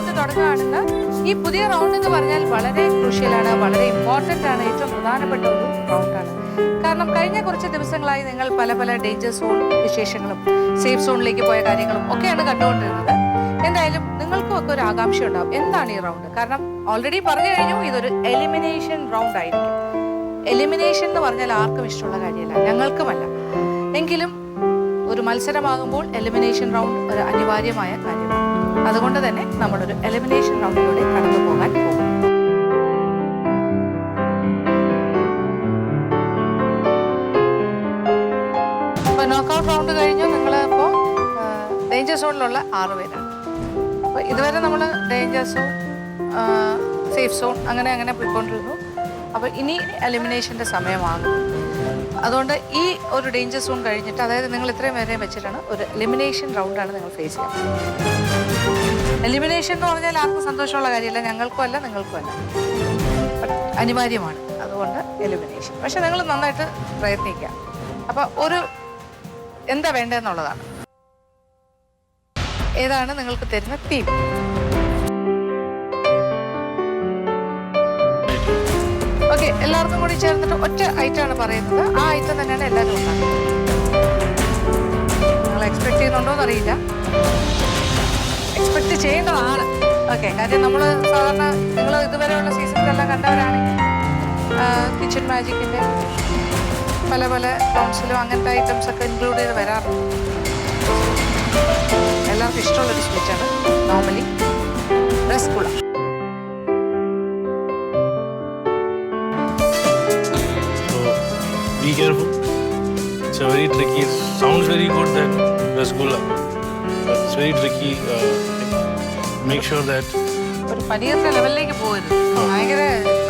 Round തുടങ്ങുകയാണെന്ന് ഈ പുതിയ round എന്ന് പറഞ്ഞാൽ വളരെ ക്രൂഷ്യലാണ്, വളരെ ഇമ്പോർട്ടൻ്റ് ആണ്, ഏറ്റവും പ്രധാനപ്പെട്ട ഒരു റൗണ്ടാണ്. കാരണം കഴിഞ്ഞ കുറച്ച് ദിവസങ്ങളായി നിങ്ങൾ പല പല ഡേഞ്ചർ സോൺ വിശേഷങ്ങളും സേഫ് സോണിലേക്ക് പോയ കാര്യങ്ങളും ഒക്കെയാണ് കണ്ടുകൊണ്ടിരുന്നത്. എന്തായാലും നിങ്ങൾക്കും ഒക്കെ ഒരു ആകാംക്ഷ ഉണ്ടാവും എന്താണ് ഈ റൗണ്ട്. കാരണം ഓൾറെഡി പറഞ്ഞു കഴിഞ്ഞു, ഇതൊരു എലിമിനേഷൻ റൗണ്ട് ആയിരിക്കും. എലിമിനേഷൻ എന്ന് പറഞ്ഞാൽ ആർക്കും ഇഷ്ടമുള്ള കാര്യമല്ല, ഞങ്ങൾക്കുമല്ല. എങ്കിലും ഒരു മത്സരമാകുമ്പോൾ എലിമിനേഷൻ റൗണ്ട് ഒരു അനിവാര്യമായ കാര്യമാണ്. അതുകൊണ്ട് തന്നെ നമ്മളൊരു എലിമിനേഷൻ റൗണ്ടിലൂടെ കടന്നു പോകാൻ പോകും. ഇപ്പോൾ നോക്കൗട്ട് റൗണ്ട് കഴിഞ്ഞു. നിങ്ങൾ ഇപ്പോൾ ഡേഞ്ചർ സോണിലുള്ള 6 പേരാണ്. അപ്പോൾ ഇതുവരെ നമ്മൾ ഡേഞ്ചർ സോൺ, സേഫ് സോൺ അങ്ങനെ അങ്ങനെ പോയിക്കൊണ്ടിരുന്നു. അപ്പോൾ ഇനി എലിമിനേഷൻ്റെ സമയമാകും. അതുകൊണ്ട് ഈ ഒരു ഡേഞ്ചർ സോൺ കഴിഞ്ഞിട്ട്, അതായത് നിങ്ങൾ ഇത്രയും പേരെ വെച്ചിട്ടാണ് ഒരു എലിമിനേഷൻ റൗണ്ടാണ് നിങ്ങൾ ഫേസ് ചെയ്യുന്നത്. എലിമിനേഷൻ എന്ന് പറഞ്ഞാൽ ആർക്കും സന്തോഷമുള്ള കാര്യമല്ല, ഞങ്ങൾക്കും അല്ല നിങ്ങൾക്കും അല്ല, അനിവാര്യമാണ്. അതുകൊണ്ട് എലിമിനേഷൻ. പക്ഷെ നിങ്ങൾ നന്നായിട്ട് പ്രയത്നിക്കുക. അപ്പോൾ ഒരു എന്താ വേണ്ടതെന്നുള്ളതാണ്. ഏതാണ് നിങ്ങൾക്ക് തരുന്ന തീം? ഓക്കെ, എല്ലാവർക്കും കൂടി ചേർന്നിട്ട് ഒറ്റ ഐറ്റമാണ് പറയുന്നത്. ആ ഐറ്റം തന്നെയാണ് എല്ലാവരും ഉണ്ടാകുന്നത്. നിങ്ങൾ എക്സ്പെക്ട് ചെയ്യുന്നുണ്ടോ എന്നറിയില്ല. എക്സ്പെക്ട് ചെയ്യേണ്ടതാണ്. ഓക്കെ, കാര്യം നമ്മൾ സാധാരണ നിങ്ങൾ ഇതുവരെയുള്ള സീസണിലെല്ലാം കണ്ടവരാണെങ്കിൽ കിച്ചൺ മാജിക്കിൻ്റെ പല പല റൗണ്ട്സിലും അങ്ങനത്തെ ഐറ്റംസ് ഒക്കെ ഇൻക്ലൂഡ് ചെയ്ത് വരാറുണ്ട്. എല്ലാവർക്കും ഇഷ്ടമുള്ളൊരു സ്വീറ്റാണ് normally rasgulla. Be careful. It's a very tricky. It sounds very good, that rasgulla. But it's very tricky. Make sure that. ഒരു പനീറിന്റെ ലെവലിലേക്ക് പോകരുത്. ഭയങ്കര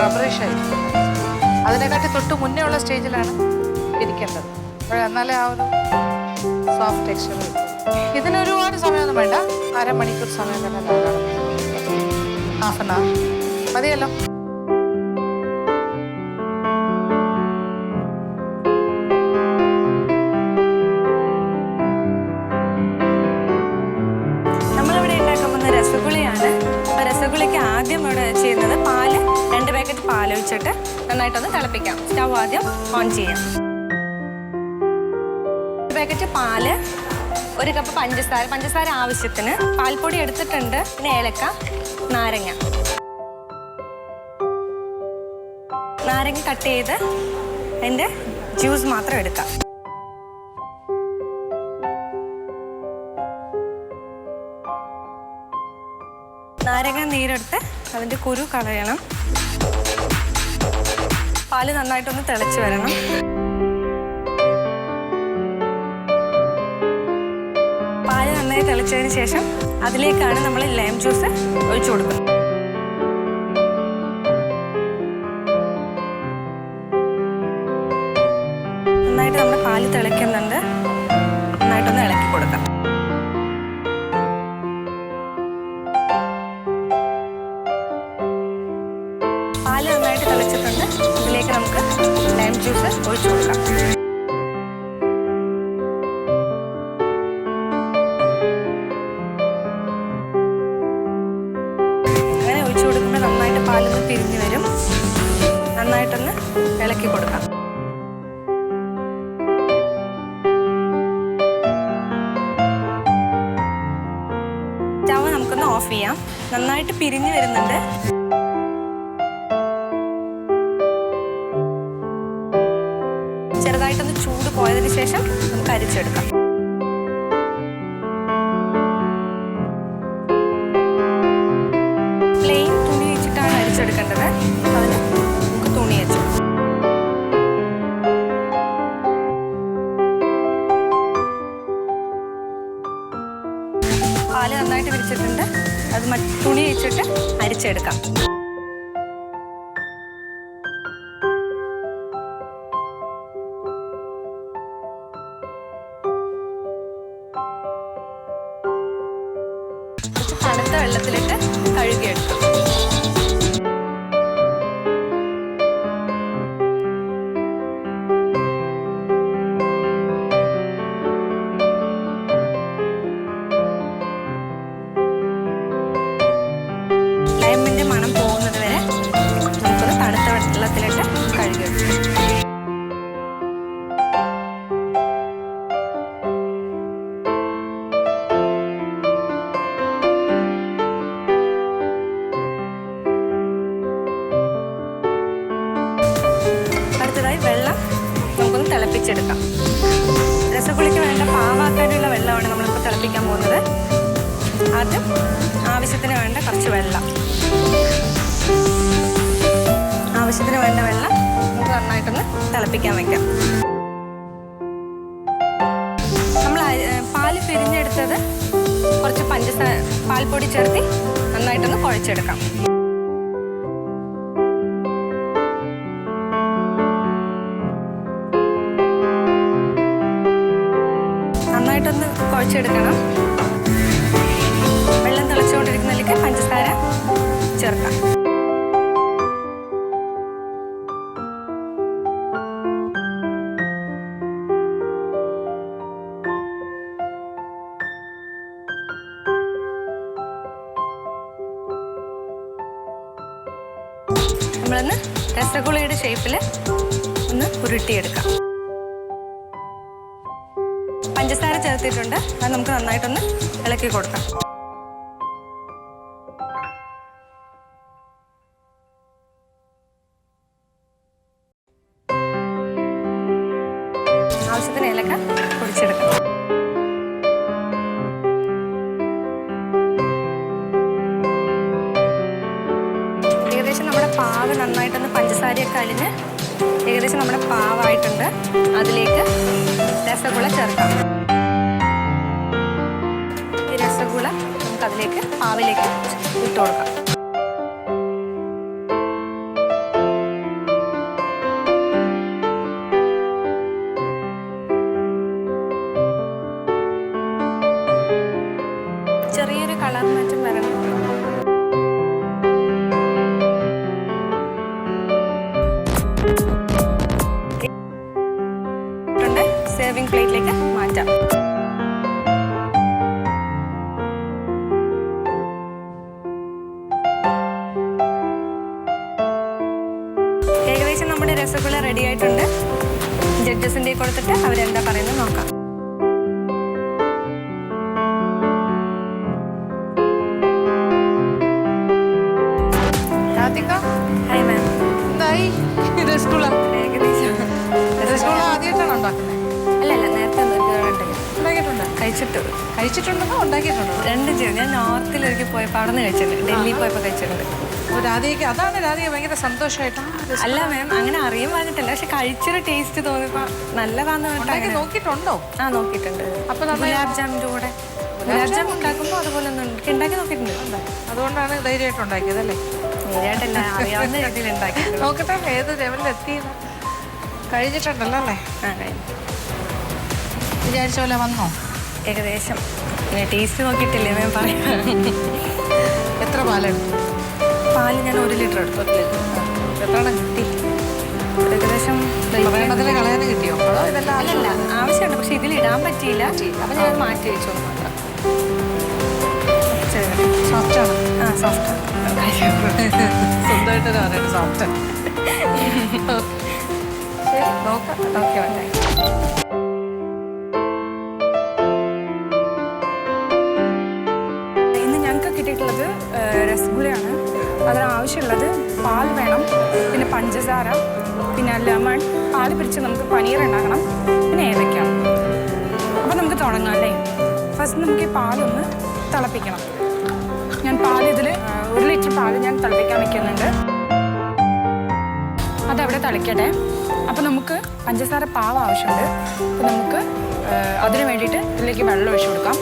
റബ്ബറിഷായിരിക്കും. അതിനെക്കാട്ടി തൊട്ട് മുന്നേ ഉള്ള സ്റ്റേജിലാണ് ഇരിക്കേണ്ടത്. എന്നാലേ ആ ഒരു സോഫ്റ്റ് ടെക്സ്ചർ കിട്ടും. ഇതിന് ഒരുപാട് സമയമൊന്നും വേണ്ട. 1/2 മണിക്കൂർ സമയം തന്നെ ധാരാളം. 1/2 hour മതിയല്ലോ. രസഗുളയാണ്. അപ്പോൾ രസഗുളയ്ക്ക് ആദ്യം ഇവിടെ ചെയ്യുന്നത് പാല് 2 പാക്കറ്റ് പാൽ ഒഴിച്ചിട്ട് നന്നായിട്ടൊന്ന് തിളപ്പിക്കാം. സ്റ്റവ് ആദ്യം ഓൺ ചെയ്യാം. 1 പാക്കറ്റ് പാല്, 1 കപ്പ് പഞ്ചസാര ആവശ്യത്തിന്, പാൽപ്പൊടി എടുത്തിട്ടുണ്ട്, പിന്നെ ഏലക്ക, നാരങ്ങ കട്ട് ചെയ്ത് അതിൻ്റെ ജ്യൂസ് മാത്രം എടുക്കാം. നാരങ്ങ നീരെടുത്ത് അതിൻ്റെ കുരു കളയണം. പാല് നന്നായിട്ടൊന്ന് തിളച്ച് വരണം. പാല് നന്നായി തിളച്ചതിന് ശേഷം അതിലേക്കാണ് നമ്മൾ ലൈം ജ്യൂസ് ഒഴിച്ചു കൊടുക്കുന്നത്. നന്നായിട്ട് നമ്മൾ പാല് തിളയ്ക്കുന്നുണ്ട്. നന്നായിട്ടൊന്ന് ഇളക്കി കൊടുക്കാം. പാല് നന്നായിട്ട് തിളച്ചിട്ടുണ്ട്. ഇതിലേക്ക് നമുക്ക് ലൈം ജ്യൂസ് ഒഴിച്ചു കൊടുക്കാം. അങ്ങനെ ഒഴിച്ചു കൊടുക്കുമ്പോൾ നന്നായിട്ട് പാലൊന്ന് പിരിഞ്ഞു വരും. നന്നായിട്ടൊന്ന് ഇളക്കി കൊടുക്കാം. സ്റ്റവ് നമുക്കൊന്ന് ഓഫ് ചെയ്യാം. നന്നായിട്ട് പിരിഞ്ഞു വരുന്നുണ്ട്. ചെറുതായിട്ടൊന്ന് ചൂട് പോയതിന് ശേഷം നമുക്ക് അരിച്ചെടുക്കാം. പ്ലെയിൻ തുണി വെച്ചിട്ടാണ് അരിച്ചെടുക്കേണ്ടത്. അതിന് നമുക്ക് തുണി വെച്ചു. പാല് നന്നായിട്ട് വിരിച്ചിട്ടുണ്ട്. അത് തുണി വെച്ചിട്ട് അരിച്ചെടുക്കാം. തണുത്ത വെള്ളത്തിലിട്ട് കഴുകിയെടുക്കാം. തിളപ്പിച്ചെടുക്കാം. രസഗുളയ്ക്ക് വേണ്ട പാവാക്കാനുള്ള വെള്ളമാണ് നമ്മളിപ്പോൾ തിളപ്പിക്കാൻ പോകുന്നത്. ആദ്യം ആവശ്യത്തിന് വേണ്ട കുറച്ച് വെള്ളം, ആവശ്യത്തിന് വേണ്ട വെള്ളം നമുക്ക് നന്നായിട്ടൊന്ന് തിളപ്പിക്കാൻ വയ്ക്കാം. നമ്മൾ പാല് പിരിഞ്ഞെടുത്തത് കുറച്ച് പാൽപ്പൊടി ചേർത്ത് നന്നായിട്ടൊന്ന് കുഴച്ചെടുക്കാം. നന്നായിട്ടൊന്ന് കുഴച്ചെടുക്കണം. വെള്ളം തിളച്ചുകൊണ്ടിരിക്കുന്നതിലേക്ക് പഞ്ചസാര ചേർക്കാം. നമ്മളൊന്ന് രസഗുളയുടെ ഷേപ്പിൽ ഒന്ന് ഉരുട്ടിയെടുക്കാം. പഞ്ചസാര ചേർത്തിട്ടുണ്ട്, അത് നമുക്ക് നന്നായിട്ടൊന്ന് ഇളക്കി കൊടുക്കാം. ആവശ്യത്തിന് ഏലക്ക പൊടിച്ചെടുക്കാം. ഏകദേശം നമ്മുടെ പാവ് നന്നായിട്ടൊന്ന് പഞ്ചസാരയൊക്കെ അലിഞ്ഞ് ഏകദേശം നമ്മുടെ പാവായിട്ടുണ്ട്. അതിലേക്ക് രസഗുള ചേർക്കാം. ഈ രസഗുള നമുക്ക് അതിലേക്ക് പാവിലേക്ക് ഇട്ട് കൊടുക്കാം. ചെറിയൊരു കളർ മാറ്റം വരണം. സെർവിംഗ് പ്ലേറ്റിലേക്ക് മാറ്റാം. ഏകദേശം നമ്മുടെ രസഗുള റെഡി ആയിട്ടുണ്ട്. ജഡ്ജസിൻ്റെ കൊടുത്തിട്ട് അവരെന്താ പറയുന്നത് നോക്കാം. ഹായ് മാം, എന്തായി രസഗുള? ഏകദേശം രസഗുള ആദ്യമായിട്ടാണ് ഉണ്ടാക്കുന്നത്? അല്ലല്ല, നേരത്തെ ഉണ്ടാക്കിയിട്ടുണ്ട്. കഴിച്ചിട്ടുണ്ടെന്നോ ഉണ്ടാക്കിയിട്ടുണ്ടോ? രണ്ടും ചെയ്തു. ഞാൻ നോർത്തിലൊരിക്കൽ പോയപ്പോൾ അവിടെ നിന്ന് കഴിച്ചിട്ടുണ്ട്, ഡൽഹി പോയപ്പോൾ കഴിച്ചിട്ടുണ്ട്. രാധികയ്ക്ക് അതാണ് രാധിക ഭയങ്കര സന്തോഷമായിട്ടാണ്. അല്ല മാം, അങ്ങനെ അറിയാൻ പറഞ്ഞിട്ടില്ല, പക്ഷെ കഴിച്ചൊരു ടേസ്റ്റ് തോന്നിയപ്പോൾ നല്ലതാന്ന് പറഞ്ഞിട്ട് നോക്കിയിട്ടുണ്ടോ? ആ നോക്കിയിട്ടുണ്ട്. അപ്പോൾ ഗുലാബ് ജാമിൻ്റെ കൂടെ ഗുലാബ് ജാം ഉണ്ടാക്കുമ്പോൾ അതുപോലെ ഒന്നും ഉണ്ടാക്കി നോക്കിയിട്ടുണ്ട്. അതുകൊണ്ടാണ് ധൈര്യമായിട്ട് ഉണ്ടാക്കിയത് അല്ലേ? നേരിട്ടല്ല, അറിയാവുന്ന രീതിയിൽ ഉണ്ടാക്കി. നോക്കട്ടെ ഏത് ലെവലിൽ എത്തിയെന്ന്. കഴിഞ്ഞിട്ടുണ്ടല്ലോ അല്ലേ? ആ കഴിഞ്ഞു. വിചാരിച്ച പോലെ വന്നോ? ഏകദേശം. ടേസ്റ്റ് നോക്കിയിട്ടില്ലേ മാം പറയാം. എത്ര പാലെടുത്തു? പാല് ഞാൻ 1 ലിറ്റർ എടുത്തു. 1 ലിറ്റർ. എത്ര കിട്ടി? ഏകദേശം വേണ്ടതിൽ കളയാനും കിട്ടിയോ? അതോ ഇതെല്ലാം അല്ലല്ല, ആവശ്യമുണ്ട്, പക്ഷെ ഇതിൽ ഇടാൻ പറ്റിയില്ല. അപ്പം ഞാൻ മാറ്റി വെച്ചു മാത്രം. സോഫ്റ്റാണ്. ആ സോഫ്റ്റ്. സ്വന്തമായിട്ട് പറയാം സോഫ്റ്റ്. ശരി നോക്കാം. ഓക്കെ ഉണ്ടായി. ഇന്ന് ഞങ്ങൾക്ക് കിട്ടിയിട്ടുള്ളത് രസഗുളയാണ്. അതിനാവശ്യമുള്ളത് പാൽ വേണം, പിന്നെ പഞ്ചസാര, പിന്നെ ലെമൺ, പാൽ പിരിച്ച് നമുക്ക് പനീർ ഉണ്ടാക്കണം, പിന്നെ ഏലക്ക. അപ്പോൾ നമുക്ക് തുടങ്ങാം അല്ലേ? ഫസ്റ്റ് നമുക്ക് ഈ പാലൊന്ന് തിളപ്പിക്കണം. ഞാൻ ഇതിൽ 1 ലിറ്റർ പാൽ ഞാൻ തിളപ്പിക്കാൻ വയ്ക്കുന്നുണ്ട്. അതവിടെ തിളയ്ക്കട്ടെ. അപ്പോൾ നമുക്ക് പഞ്ചസാര പാവ് ആവശ്യമുണ്ട്. അപ്പോൾ നമുക്ക് അതിന് വേണ്ടിയിട്ട് ഇതിലേക്ക് വെള്ളം ഒഴിച്ചു കൊടുക്കാം.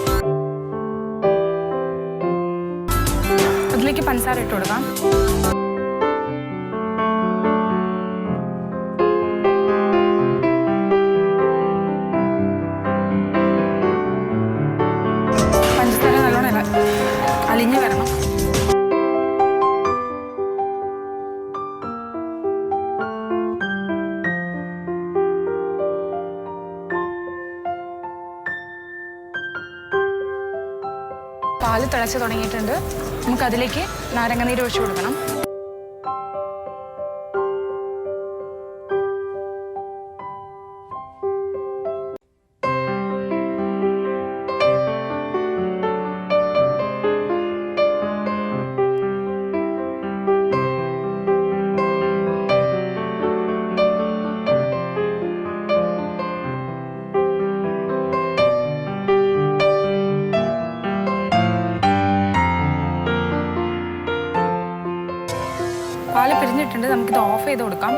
അതിലേക്ക് പഞ്ചസാര ഇട്ട് കൊടുക്കാം. പഞ്ചസാര നല്ലോണം അലിഞ്ഞു വരണം. പാല് തിളച്ച് തുടങ്ങിയിട്ടുണ്ട്. നമുക്കതിലേക്ക് നാരങ്ങനീര് ഒഴിച്ചു കൊടുക്കണം. നമുക്കിത് ഓഫ് ചെയ്ത് കൊടുക്കാം.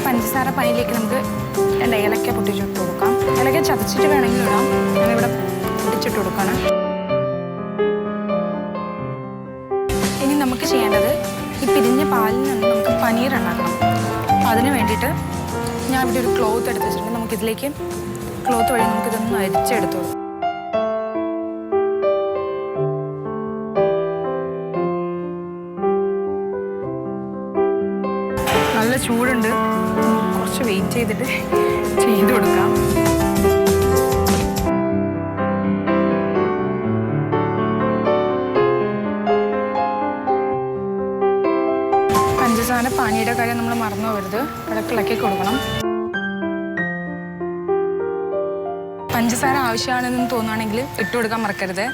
പഞ്ചസാര പനിയിലേക്ക് നമുക്ക് 2 ഏലക്ക പൊട്ടിച്ചിട്ട് കൊടുക്കാം. ഏലക്ക ചതച്ചിട്ട് വേണമെങ്കിൽ ഇടാം. ഞാനിവിടെ പൊട്ടിച്ചിട്ട് കൊടുക്കണം. ഇനി നമുക്ക് ചെയ്യേണ്ടത് ഈ പിരിഞ്ഞ പാലിൽ നിന്ന് നമുക്ക് പനീർ ഉണ്ടാക്കണം. അപ്പം അതിന് വേണ്ടിയിട്ട് ഞാൻ ഇവിടെ ഒരു ക്ലോത്ത് എടുത്ത് വെച്ചിട്ടുണ്ട്. നമുക്കിതിലേക്ക് ക്ലോത്ത് വഴി നമുക്കിതൊന്ന് അരിച്ചെടുത്തു കൊടുക്കാം. നല്ല ചൂടുണ്ട്, കുറച്ച് വെയിറ്റ് ചെയ്തിട്ട് ചെയ്ത് കൊടുക്കാം. പഞ്ചസാര പാനിയുടെ കാര്യം നമ്മൾ മറന്നു പോകരുത്, ഇളക്കി കൊടുക്കണം. പഞ്ചസാര ആവശ്യമാണെന്ന് തോന്നുകയാണെങ്കിൽ ഇട്ട് കൊടുക്കാൻ മറക്കരുത്.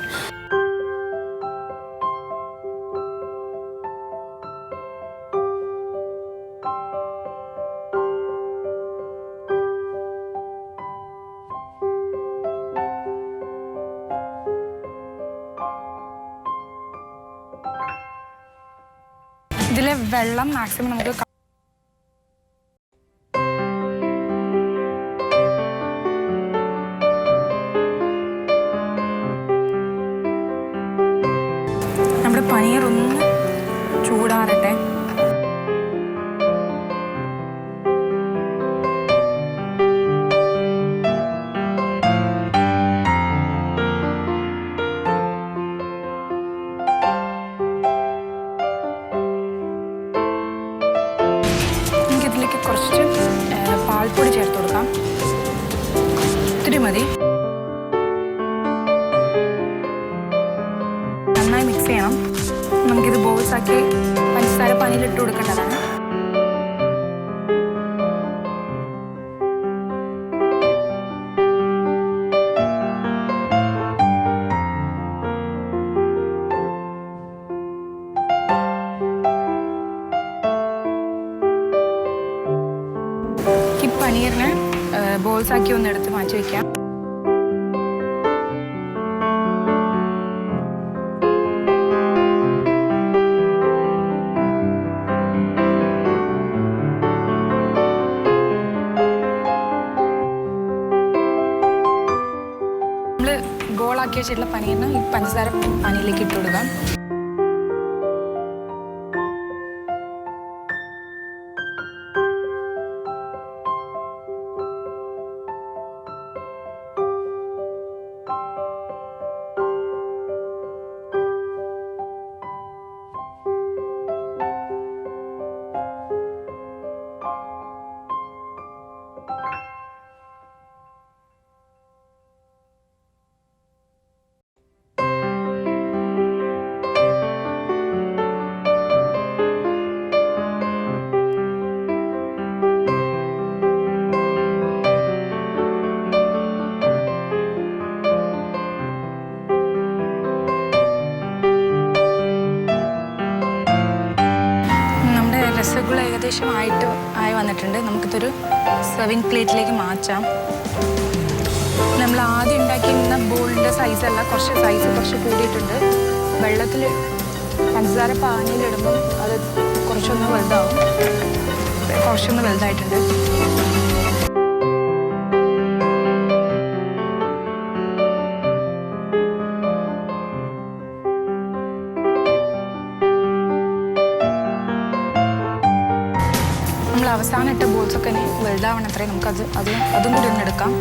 ഇതിലെ വെള്ളം മാക്സിമം നമുക്ക് നമ്മുടെ പനീർ ഒന്ന് ചൂടാറട്ടെ. കുറച്ച് പാൽപ്പൊടി ചേർത്ത് കൊടുക്കാം. ഇത്തിരി മതി. നന്നായി മിക്സ് ചെയ്യണം. നമുക്കിത് ബോൾസ് ആക്കി പഞ്ചസാര പാനിയിലിട്ട് കൊടുക്കേണ്ടതാണ്. ഈ പനീറിനെ ബോൾസ് ആക്കി ഒന്ന് എടുത്ത് മാറ്റി വയ്ക്കാം. നമ്മൾ ബോളാക്കി വെച്ചിട്ടുള്ള പനീറിന് ഈ പഞ്ചസാര പാനിയിലേക്ക് ഇട്ട് കൊടുക്കാം. രസഗുള ഏകദേശം ആയി വന്നിട്ടുണ്ട്. നമുക്കിതൊരു സെർവിങ് പ്ലേറ്റിലേക്ക് മാറ്റാം. നമ്മൾ ആദ്യം ഉണ്ടാക്കിയിരുന്ന ബോളിൻ്റെ സൈസല്ല, കുറച്ച് കൂടിയിട്ടുണ്ട്. വെള്ളത്തിൽ പഞ്ചസാര പാനിയിലിടുമ്പം അത് കുറച്ചൊന്ന് വലുതായിട്ടുണ്ട്. നമ്മൾ അവസാനം ഇട്ട ബോൾസൊക്കെ ഇനി വലുതാവണത്രേ. നമുക്കത് അതും കൂടി ഒന്ന് എടുക്കാം.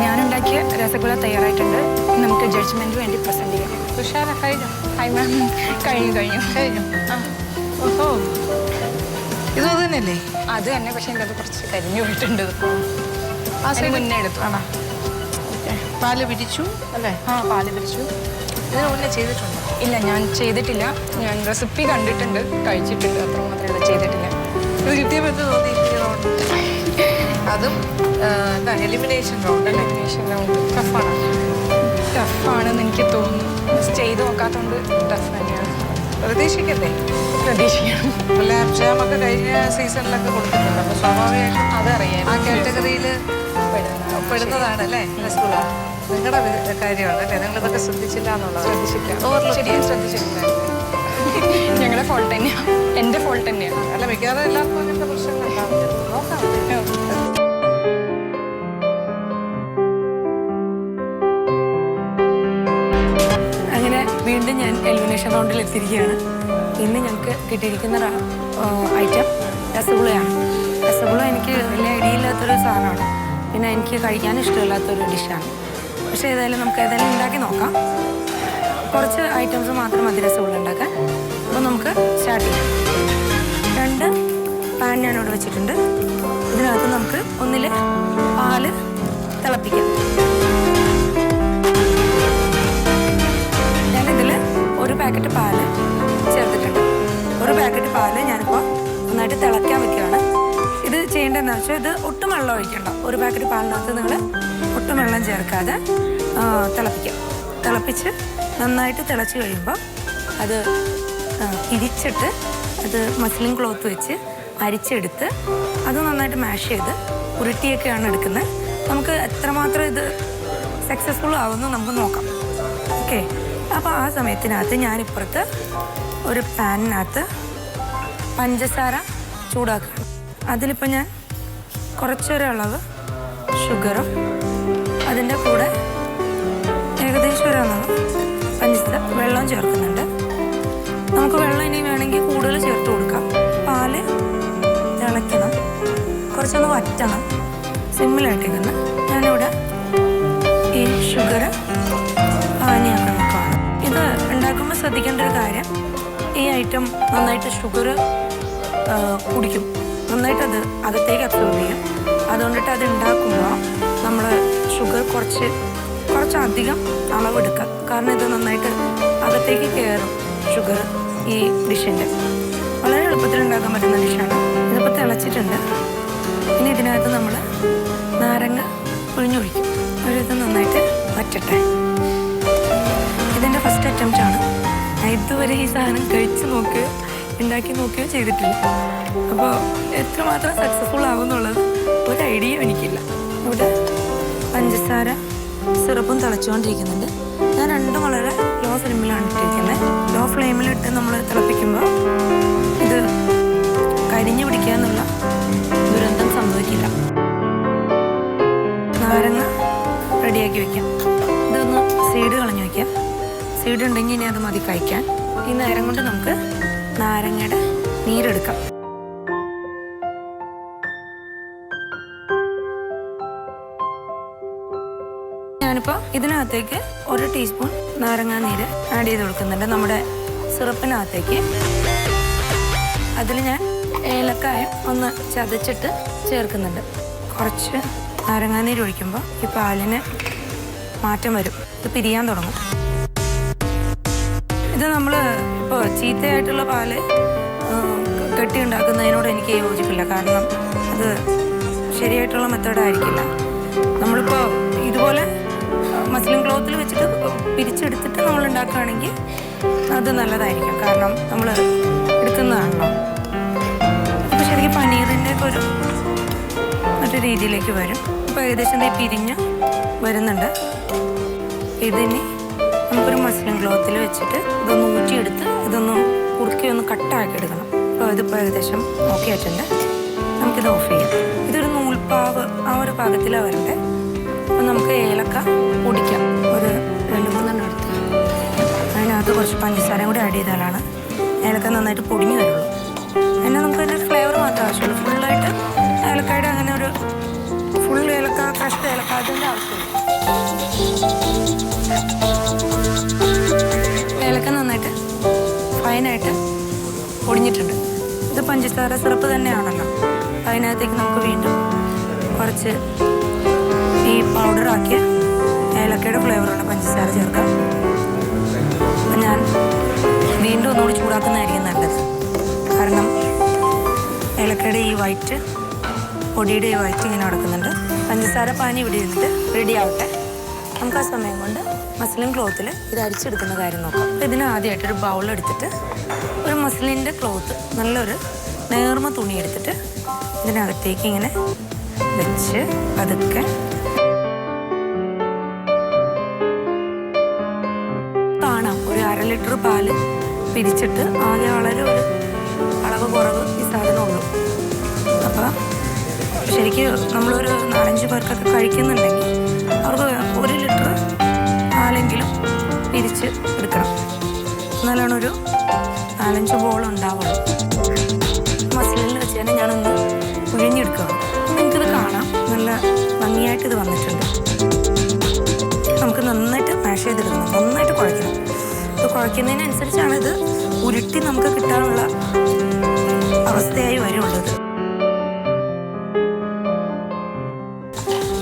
ഞാനുണ്ടാക്കിയ രസഗുള തയ്യാറായിട്ടുണ്ട്. നമുക്ക് ജഡ്ജ്മെൻറ്റിന് വേണ്ടി പ്രസൻറ്റ് ചെയ്യാം. തുഷാര കഴിഞ്ഞു? Hi ma'am. കഴിഞ്ഞു. ആ ഓഹോ, ഇത് തന്നെയല്ലേ? അത് തന്നെ, പക്ഷെ എനിക്കത് കുറച്ച് കരിഞ്ഞു പോയിട്ടുണ്ട്. മുന്നേ എടുത്തു. ആണോ? ഓക്കെ. പാല് പിരിച്ചു അല്ലേ? ആ, പാല് പിരിച്ചു. ഇതിന് മുന്നേ ചെയ്തിട്ടുണ്ടോ? ഇല്ല, ഞാൻ ചെയ്തിട്ടില്ല. ഞാൻ റെസിപ്പി കണ്ടിട്ടുണ്ട്, കഴിച്ചിട്ടുണ്ട്, അത്ര മാത്രമേ ചെയ്തിട്ടില്ല. ഇത് കിട്ടിയപ്പോൾ എന്ത് തോന്നി ഈ റൗണ്ട്? അതും എന്താ എലിമിനേഷൻ റൗണ്ട് അല്ലേ? എലിമിനേഷൻ റൗണ്ട് ടഫാണ്. ടഫാണെന്ന് എനിക്ക് തോന്നുന്നു. ചെയ്ത് നോക്കാത്തതുകൊണ്ട് ടഫ് തന്നെയാണ്. പ്രതീക്ഷിക്കണ്ടേ? പ്രതീക്ഷിക്കണം. ലാബ് ജാം ഒക്കെ കഴിഞ്ഞ സീസണിലൊക്കെ കൊടുക്കുന്നുണ്ട്. അപ്പോൾ സ്വാഭാവികമായിട്ടും അതറിയാം. ആ കാറ്റഗറിയിൽ പെടുന്നതാണ് അല്ലേ രസഗുള? നിങ്ങളുടെ കാര്യമാണ് അല്ലേ? നിങ്ങളിതൊക്കെ ശ്രദ്ധിച്ചില്ല എന്നുള്ളത്. ശരിക്കും ശ്രദ്ധിച്ചിട്ടില്ല. ഞങ്ങളുടെ ഫോൾട്ട് തന്നെയാണ്. എൻ്റെ ഫോൾട്ട് തന്നെയാണ്. അല്ല, മിക്കവാറും എല്ലാവർക്കും അങ്ങനത്തെ പ്രശ്നങ്ങൾ ഉണ്ടാവില്ല. നോക്കാം. അങ്ങനെ വീണ്ടും ഞാൻ എലിമിനേഷൻ റൗണ്ടിൽ എത്തിയിരിക്കുകയാണ്. ഇന്ന് ഞങ്ങൾക്ക് കിട്ടിയിരിക്കുന്ന ഐറ്റം രസഗുളയാണ്. രസഗുള എനിക്ക് വലിയ ഐഡിയയില്ലാത്തൊരു സാധനമാണ്. പിന്നെ എനിക്ക് കഴിക്കാൻ ഇഷ്ടമില്ലാത്തൊരു ഡിഷാണ്. പക്ഷേ ഏതായാലും നമുക്ക് ഏതായാലും ഉണ്ടാക്കി നോക്കാം. കുറച്ച് ഐറ്റംസ് മാത്രം മതി രസഗുള ഉണ്ടാക്കാൻ. അപ്പോൾ നമുക്ക് സ്റ്റാർട്ട് ചെയ്യാം. 2 പാൻ ഞാനിവിടെ വെച്ചിട്ടുണ്ട്. ഇതിനകത്ത് നമുക്ക് ഒന്നിൽ പാല് തിളപ്പിക്കാം. ഞാനിതിൽ 1 പാക്കറ്റ് പാല് ചേർത്തിട്ടുണ്ട്. 1 പാക്കറ്റ് പാല് ഞാനിപ്പോൾ നന്നായിട്ട് തിളയ്ക്കാൻ വെക്കുകയാണ്. ഇത് ചെയ്യേണ്ടതെന്ന് വെച്ചാൽ ഇത് ഒട്ടും വെള്ളം ഒഴിക്കണ്ട. 1 പാക്കറ്റ് പാലിനകത്ത് നിങ്ങൾ ഒട്ടും വെള്ളം ചേർക്കാതെ തിളപ്പിക്കാം. തിളപ്പിച്ച് നന്നായിട്ട് തിളച്ച് കഴിയുമ്പോൾ അത് ഇരിച്ചിട്ട് അത് മസ്ലിൻ ക്ലോത്ത് വെച്ച് അരിച്ചെടുത്ത് അത് നന്നായിട്ട് മാഷ് ചെയ്ത് ഉരുട്ടിയൊക്കെയാണ് എടുക്കുന്നത്. നമുക്ക് എത്രമാത്രം ഇത് സക്സസ്ഫുൾ ആവുമെന്ന് നമുക്ക് നോക്കാം. ഓക്കെ, അപ്പോൾ ആ സമയത്തിനകത്ത് ഞാനിപ്പുറത്ത് ഒരു പാനിനകത്ത് പഞ്ചസാര ചൂടാക്കുക. അതിലിപ്പോൾ ഞാൻ കുറച്ചൊരളവ് ഷുഗറും അതിൻ്റെ കൂടെ ഏകദേശം ഒരളവ് വെള്ളം ചേർക്കുന്നുണ്ട്. നമുക്ക് വെള്ളം ഇനി വേണമെങ്കിൽ കൂടുതൽ ചേർത്ത് കൊടുക്കാം. പാല് തിളയ്ക്കണം, കുറച്ചൊന്ന് വറ്റണം, സിമ്മിലായിട്ടേക്കുന്നു. ഞാനിവിടെ ഈ ഷുഗർ പാനിയാക്കാൻ നോക്കുകയാണ്. ഇത് ഉണ്ടാക്കുമ്പോൾ ശ്രദ്ധിക്കേണ്ട ഒരു കാര്യം, ഈ ഐറ്റം നന്നായിട്ട് ഷുഗർ കുടിക്കും, നന്നായിട്ടത് അകത്തേക്ക് അബ്സോർബ് ചെയ്യും. അതുകൊണ്ടിട്ട് അത് ഉണ്ടാക്കുമ്പോൾ നമ്മൾ ഷുഗർ കുറച്ചധികം അളവെടുക്കുക. കാരണം ഇത് നന്നായിട്ട് അകത്തേക്ക് കയറും ഷുഗർ ഈ ഡിഷിൻ്റെ. വളരെ എളുപ്പത്തിൽ ഉണ്ടാക്കാൻ പറ്റുന്ന ഡിഷാണ്. ഇതിപ്പോൾ തിളച്ചിട്ടുണ്ട്. ഇനി ഇതിനകത്ത് നമ്മൾ നാരങ്ങ പിഴിഞ്ഞൊഴിക്കും. ഒരിത് നന്നായിട്ട് വറ്റട്ടെ. ഇതിൻ്റെ ഫസ്റ്റ് അറ്റംപ്റ്റാണ്. ഞാൻ ഇതുവരെ ഈ സാധനം കഴിച്ച് നോക്കുകയോ ഉണ്ടാക്കി നോക്കുകയോ ചെയ്തിട്ടില്ല. അപ്പോൾ എത്രമാത്രം സക്സസ്ഫുൾ ആകുമെന്നുള്ളത് ഒരു ഐഡിയ എനിക്കില്ല. ഇവിടെ പഞ്ചസാര സിറപ്പും തിളച്ചുകൊണ്ടിരിക്കുന്നുണ്ട്. ഞാൻ രണ്ടും വളരെ ലോ ഫ്ലെയിമിലാണ് ഇട്ടിരിക്കുന്നത്. ലോ ഫ്ലെയിമിലിട്ട് നമ്മൾ തിളപ്പിക്കുമ്പോൾ ഇത് കരിഞ്ഞു പിടിക്കാന്നുള്ള ദുരന്തം സംഭവിക്കില്ല. നാരങ്ങ റെഡിയാക്കി വയ്ക്കാം. ഇതൊന്ന് സീഡ് കളഞ്ഞു വയ്ക്കാം. സീഡ് ഉണ്ടെങ്കിൽ ഇനി അത് മതി കഴിക്കാൻ. ഈ നേരം കൊണ്ട് നമുക്ക് നാരങ്ങയുടെ നീരെടുക്കാം. ഞാനിപ്പോൾ ഇതിനകത്തേക്ക് 1 ടീസ്പൂൺ നാരങ്ങാ നീര് ആഡ് ചെയ്ത് കൊടുക്കുന്നുണ്ട് നമ്മുടെ സിറപ്പിനകത്തേക്ക്. അതിൽ ഞാൻ ഏലക്കായും ഒന്ന് ചതച്ചിട്ട് ചേർക്കുന്നുണ്ട്. കുറച്ച് നാരങ്ങാ നീര് ഒഴിക്കുമ്പോൾ ഈ പാലിന് മാറ്റം വരും, ഇത് പിരിയാൻ തുടങ്ങും. ഇത് നമ്മൾ ഇപ്പോൾ ചീത്തയായിട്ടുള്ള പാല് കെട്ടി ഉണ്ടാക്കുന്നതിനോട് എനിക്ക് യോജിപ്പില്ല. കാരണം അത് ശരിയായിട്ടുള്ള മെത്തേഡായിരിക്കില്ല. നമ്മളിപ്പോൾ ഇതുപോലെ മസ്ലിൻ ക്ലോത്തിൽ വെച്ചിട്ട് പിരിച്ചെടുത്തിട്ട് നമ്മൾ ഉണ്ടാക്കുകയാണെങ്കിൽ അത് നല്ലതായിരിക്കും. കാരണം നമ്മൾ എടുക്കുന്നതാണല്ലോ. അപ്പോൾ ശരിക്കും പനീറിൻ്റെ ഒക്കെ മറ്റു രീതിയിലേക്ക് വരും. ഇപ്പോൾ ഏകദേശം പിരിഞ്ഞ് വരുന്നുണ്ട്. ഇതിന് നമുക്കൊരു മസ്ലിൻ ക്ലോത്തിൽ വെച്ചിട്ട് ഇതൊന്ന് ഊറ്റിയെടുത്ത് ഇതൊന്ന് കുറുക്കി ഒന്ന് കട്ടാക്കി എടുക്കണം. അപ്പോൾ ഇതിപ്പോൾ ഏകദേശം ഓക്കെ ആയിട്ടുണ്ട്. നമുക്കിത് ഓഫ് ചെയ്യാം. ഇതൊരു നൂൽപ്പാവ് ആ ഒരു പാകത്തിലാണ് വരണ്ടേ. അപ്പോൾ നമുക്ക് ഏലക്ക പൊടിക്കാം. ഒരു 2-3 എടുത്ത് അതിനകത്ത് കുറച്ച് പഞ്ചസാരയും കൂടി ആഡ് ചെയ്താലാണ് ഏലക്ക നന്നായിട്ട് പൊടിഞ്ഞു വരുള്ളൂ. പിന്നെ നമുക്കതിൻ്റെ ഫ്ലേവർ മാത്രമേ ആവശ്യമുള്ളൂ. ഫുള്ളായിട്ട് ഏലക്കായുടെ അങ്ങനെ ഒരു ഫുൾ ഏലക്ക ക്രഷ്ഡ് ഏലക്ക അതിൻ്റെ ആവശ്യമില്ല. ഏലക്ക നന്നായിട്ട് ഫൈനായിട്ട് പൊടിഞ്ഞിട്ടുണ്ട്. ഇത് പഞ്ചസാര സിറപ്പ് തന്നെയാണല്ലോ. അതിനകത്തേക്ക് നമുക്ക് വീണ്ടും കുറച്ച് ഈ പൗഡറാക്കിയ ഏലക്കയുടെ ഫ്ലേവറുള്ള പഞ്ചസാര ചേർക്കാം. ഞാൻ വീണ്ടും ഒന്നുകൂടി ചൂടാക്കുന്നതായിരിക്കും നല്ലത്. കാരണം ഏലക്കയുടെ ഈ വൈറ്റ്, പൊടിയുടെ ഈ വൈറ്റ് ഇങ്ങനെ നടക്കുന്നുണ്ട്. പഞ്ചസാര പാനി ഇവിടെ ഇരുന്നിട്ട് റെഡി ആവട്ടെ. നമുക്ക് ആ സമയം കൊണ്ട് മസ്ലിൻ ക്ലോത്തിൽ ഇത് അരിച്ചെടുക്കുന്ന കാര്യം നോക്കാം. അപ്പോൾ ഇതിന് ആദ്യമായിട്ടൊരു ബൗൾ എടുത്തിട്ട് ഒരു മസ്ലിൻ്റെ ക്ലോത്ത്, നല്ലൊരു നേർമ തുണി എടുത്തിട്ട് ഇതിനകത്തേക്ക് ഇങ്ങനെ വെച്ച് പതുക്കെ കാണാം. ഒരു 1/2 ലിറ്റർ പാല് പിരിച്ചിട്ട് ആകെ വളരെ ഒരു അളവ് കുറവ് ഈ സാധനമുള്ളൂ. അപ്പോൾ ശരിക്കും നമ്മളൊരു 4-5 പേർക്കൊക്കെ കഴിക്കുന്നുണ്ടെങ്കിൽ അവർക്ക് 1 ലിറ്റർ പാലെങ്കിലും പിരിച്ച് എടുക്കണം. എന്നാലാണ് ഒരു 4-5 ബോൾ ഉണ്ടാവുള്ളൂ. മസ്ലിനിൽ വെച്ച് തന്നെ ഞാനൊന്ന് പിഴിഞ്ഞെടുക്കണം. നിങ്ങൾക്കിത് കാണാം, നല്ല ഭംഗിയായിട്ട് ഇത് വന്നിട്ടുണ്ട്. നമുക്ക് നന്നായിട്ട് മാഷ് ചെയ്തെടുക്കണം, നന്നായിട്ട് കുഴയ്ക്കണം. ഇത് കുഴയ്ക്കുന്നതിനനുസരിച്ചാണ് ഇത് ഉരുട്ടി നമുക്ക് കിട്ടാനുള്ള അവസ്ഥയായി വരുള്ളത്.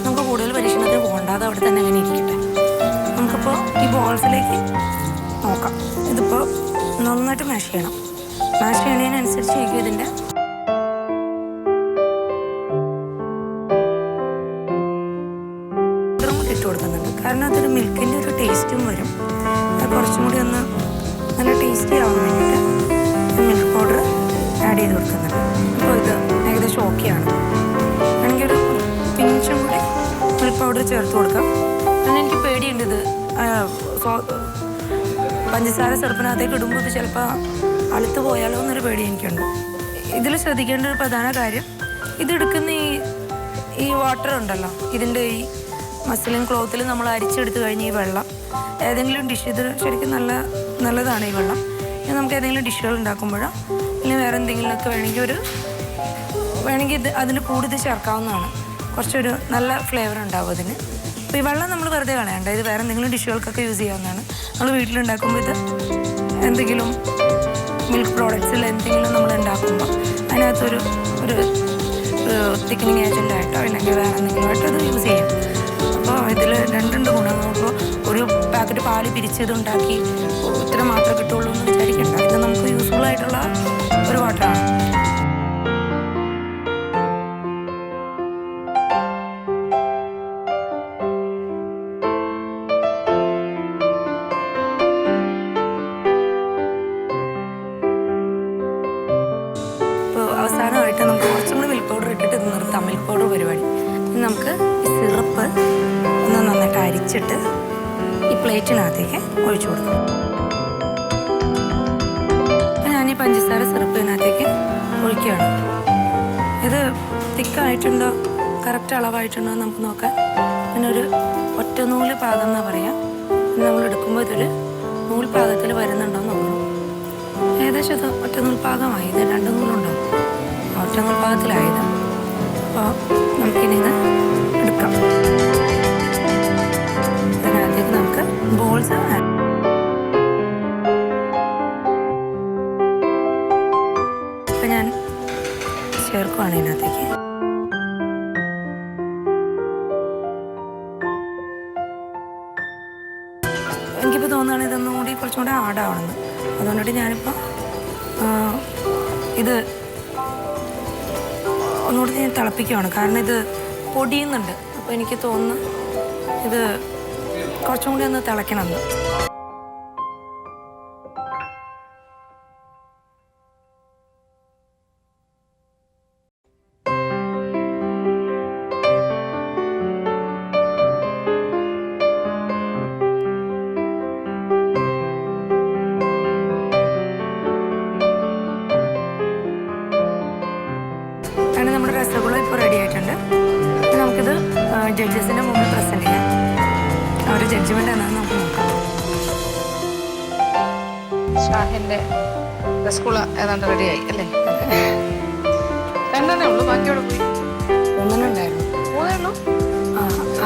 നമുക്ക് കൂടുതൽ പരീക്ഷണത്തിന് പോകണ്ടാതെ അവിടെ തന്നെ അങ്ങനെ ഇരിക്കട്ടെ. നമുക്കിപ്പോൾ ഈ ബോൾസിലേക്ക് നോക്കാം. ഇതിപ്പോൾ നന്നായിട്ട് മാഷ് ചെയ്യണം. മാഷ് ചെയ്യണതിനനുസരിച്ചായിരിക്കും ഇതിൻ്റെ ഇട്ട് കൊടുക്കുന്നുണ്ട്. കാരണം അതൊരു മിൽക്കിൻ്റെ ഒരു ടേസ്റ്റും വരും. അത് കുറച്ചും കൂടി ഒന്ന് നല്ല ടേസ്റ്റി ആവാൻ വേണ്ടിയിട്ട് മിൽക്ക് പൗഡർ ആഡ് ചെയ്ത് കൊടുക്കുന്നുണ്ട്. അപ്പോൾ ഇത് ഏകദേശം ഓക്കെയാണ്. വേണമെങ്കിൽ ഒരു പിഞ്ചും കൂടി മിൽക്ക് പൗഡർ ചേർത്ത് കൊടുക്കാം. അങ്ങനെ എനിക്ക് പേടിയുണ്ട് ഇത് പഞ്ചസാര സിറപ്പിനകത്തേക്ക് ഇടുമ്പോൾ ഇത് ചിലപ്പോൾ അളുത്ത് പോയാലോ എന്നൊരു പേടി എനിക്കുണ്ട്. ഇതിൽ ശ്രദ്ധിക്കേണ്ട ഒരു പ്രധാന കാര്യം, ഇതെടുക്കുന്ന ഈ വാട്ടർ ഉണ്ടല്ലോ, ഇതിൻ്റെ ഈ മസ്ലിൻ ക്ലോത്തിൽ നമ്മൾ അരിച്ചെടുത്ത് കഴിഞ്ഞ് ഈ വെള്ളം ഏതെങ്കിലും ഡിഷ്, ഇത് ശരിക്കും നല്ലതാണ് ഈ വെള്ളം. ഇനി നമുക്ക് ഏതെങ്കിലും ഡിഷുകൾ ഉണ്ടാക്കുമ്പോഴോ അല്ലെങ്കിൽ വേറെ എന്തെങ്കിലുമൊക്കെ വേണമെങ്കിൽ ഇത് അതിന് കൂടുതൽ ചേർക്കാവുന്നതാണ്. കുറച്ചൊരു നല്ല ഫ്ലേവർ ഉണ്ടാവും അതിന്. അപ്പോൾ ഈ വെള്ളം നമ്മൾ വെറുതെ കളയണ്ട, ഇത് വേറെ എന്തെങ്കിലും ഡിഷുകൾക്കൊക്കെ യൂസ് ചെയ്യാവുന്നതാണ്. നമ്മൾ വീട്ടിലുണ്ടാക്കുമ്പോൾ ഇത് എന്തെങ്കിലും മിൽക്ക് പ്രോഡക്ട്സിൽ എന്തെങ്കിലും നമ്മൾ ഉണ്ടാക്കുമ്പോൾ അതിനകത്തൊരു തിക്കനിങ് ഏജൻ്റായിട്ടോ അല്ലെങ്കിൽ വേറെ എന്തെങ്കിലുമായിട്ടോ അത് യൂസ് ചെയ്യാം. അപ്പോൾ ഇതിൽ 2 ഗുണം. നമുക്ക് ഒരു പാക്കറ്റ് പാല് പിരിച്ചതുണ്ടാക്കി ഇത്ര മാത്രമേ കിട്ടുള്ളൂ എന്ന് വിചാരിക്കണ്ട. ഇത് നമുക്ക് യൂസ്ഫുൾ ആയിട്ടുള്ള ഒരു വാട്ടറാണ്. അവസാനമായിട്ട് നമുക്ക് കുറച്ചും കൂടി മിൽക്ക് പൗഡർ ഇട്ടിട്ട് ഇത് നിർത്താം. മിൽക്ക് പൗഡർ പരിപാടി നമുക്ക് ഈ സിറപ്പ് ഒന്ന് നന്നായിട്ട് അരിച്ചിട്ട് ഈ പ്ലേറ്റിനകത്തേക്ക് ഒഴിച്ചു കൊടുക്കാം. അപ്പം ഞാൻ ഈ പഞ്ചസാര സിറപ്പ് ഇതിനകത്തേക്ക് ഒഴിക്കുകയാണ്. ഇത് തിക്കായിട്ടുണ്ടോ കറക്റ്റ് അളവായിട്ടുണ്ടോ എന്ന് നമുക്ക് നോക്കാം. ഇതിനൊരു ഒറ്റനൂല് പാകം എന്നാണ് പറയുക. നമ്മൾ എടുക്കുമ്പോൾ ഇതൊരു നൂൽ പാകത്തിൽ വരുന്നുണ്ടോ എന്ന് നോക്കണം. ഏകദേശം അത് ഒറ്റനൂൽ പാകമായി. ഇത് 2 നൂലുണ്ടാവും. ഒറ്റനൂൽ പാകത്തിലായത്. അപ്പോൾ നമുക്കിനി ഇത് എടുക്കാം. ഇതിനകത്തേക്ക് നമുക്ക് ബോൾസ് ഇപ്പം ഞാൻ ചേർക്കുവാണ് ഇതിനകത്തേക്ക്. എനിക്കിപ്പോൾ തോന്നുകയാണ് ഇതൊന്നും കൂടി കുറച്ചും കൂടി ആടാവണമെന്ന്. അതുകൊണ്ടിട്ട് ഞാനിപ്പോൾ ഇത് ഒന്നുകൂടി ഞാൻ തിളപ്പിക്കുകയാണ്. കാരണം ഇത് പൊടിയുന്നുണ്ട്. അപ്പോൾ എനിക്ക് തോന്നുന്നു ഇത് കുറച്ചും കൂടി ഒന്ന് തിളയ്ക്കണമെന്ന്. അങ്ങനെ നമ്മുടെ രസഗുള ഇപ്പോൾ റെഡി ആയിട്ടുണ്ട്. നമുക്കിത് ജഡ്ജസിൻ്റെ മുമ്പിൽ പ്രസൻറ്റ് ചെയ്യാം. അവരുടെ ജഡ്ജ്മെൻ്റ് എന്നാന്ന് നമുക്ക് നോക്കാം. ഷാഹിൻ്റെ രസഗുള ഏതാണ്ട് റെഡിയായി അല്ലേ? 2 ഉള്ളൂ, ബാക്കിയോടെ പോയി. 3 ഉണ്ടായിരുന്നു. 3 ഉള്ളൂ.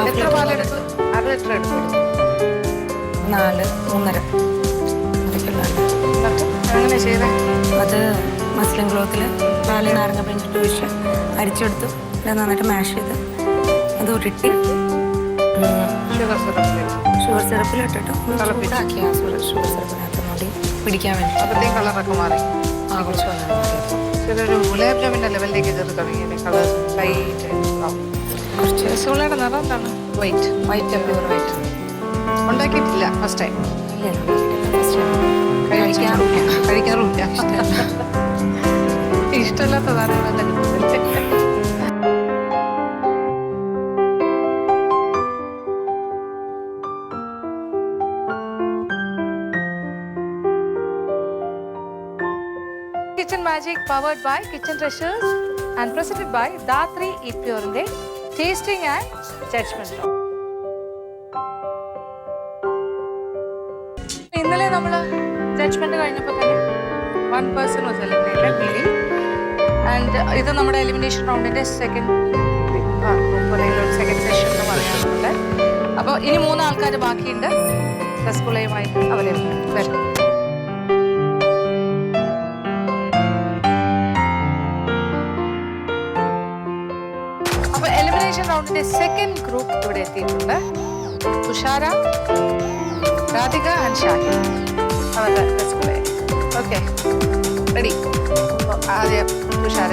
എത്ര പാലെടുത്തു? 1/2 ലിറ്റർ എടുത്തു. 4, 3.5 എന്നിട്ട് അങ്ങനെ ചെയ്തേ? അത് മസ്ലിൻ ക്ലോത്തിൽ പാല് നാരങ്ങ പിഴിഞ്ഞിട്ട് ഒഴിച്ച് അരിച്ചെടുത്തു. പിന്നെ നന്നായിട്ട് മാഷ് ചെയ്ത് അത് ഉരുട്ടി ഷുഗർ സിറപ്പിലിട്ടിട്ട് ഷുഗർ സിറപ്പിനകത്ത് കൂടി പിടിക്കാൻ വേണ്ടി. അപ്പോഴത്തേക്കും കളറൊക്കെ മാറി. കുറച്ച് വന്നാൽ ഇതൊരു ഗുലാബ് ജാമിൻ്റെ ലെവലിലേക്ക് കയറി തുടങ്ങി കളർ ലൈറ്റ് കുറച്ച് രസഗുളയുടെ നിറം എന്താണ്? White white pure white. ഉണ്ടാക്കിയിട്ടില്ല ഫസ്റ്റ് ടൈം. കഴിക്കാറുമില്ല. ഇഷ്ടമില്ലാത്ത സാധനങ്ങളല്ല. Kitchen Magic powered by Kitchen Treasures and presented by Datri Eat Pure Tasting and Judgment Room. ഇന്നലെ നമ്മൾ ജഡ്ജ്മെന്റ് കഴിഞ്ഞപ്പോൾ തന്നെ 1 person was eliminated, Billy. And ഇത് നമ്മുടെ എലിമിനേഷൻ റൗണ്ടിന്റെ സെക്കൻഡ് സെഷൻ എന്ന് പറയാറുണ്ട്. അപ്പോൾ ഇനി 3 ആൾക്കാർ ബാക്കിയുണ്ട്. റസ്ഗുളയുമായിട്ട് അവരെ വരും. അപ്പോൾ എലിമിനേഷൻ റൗണ്ടിന്റെ സെക്കൻഡ് ഗ്രൂപ്പ് ഇവിടെ എത്തിയിട്ടുണ്ട്. തുഷാര, രാധിക ആൻഡ് ഷാഹിൻ അവരുടെ റസ്ഗുളയെ. Okay, ready? ആദ്യം തുഷാര.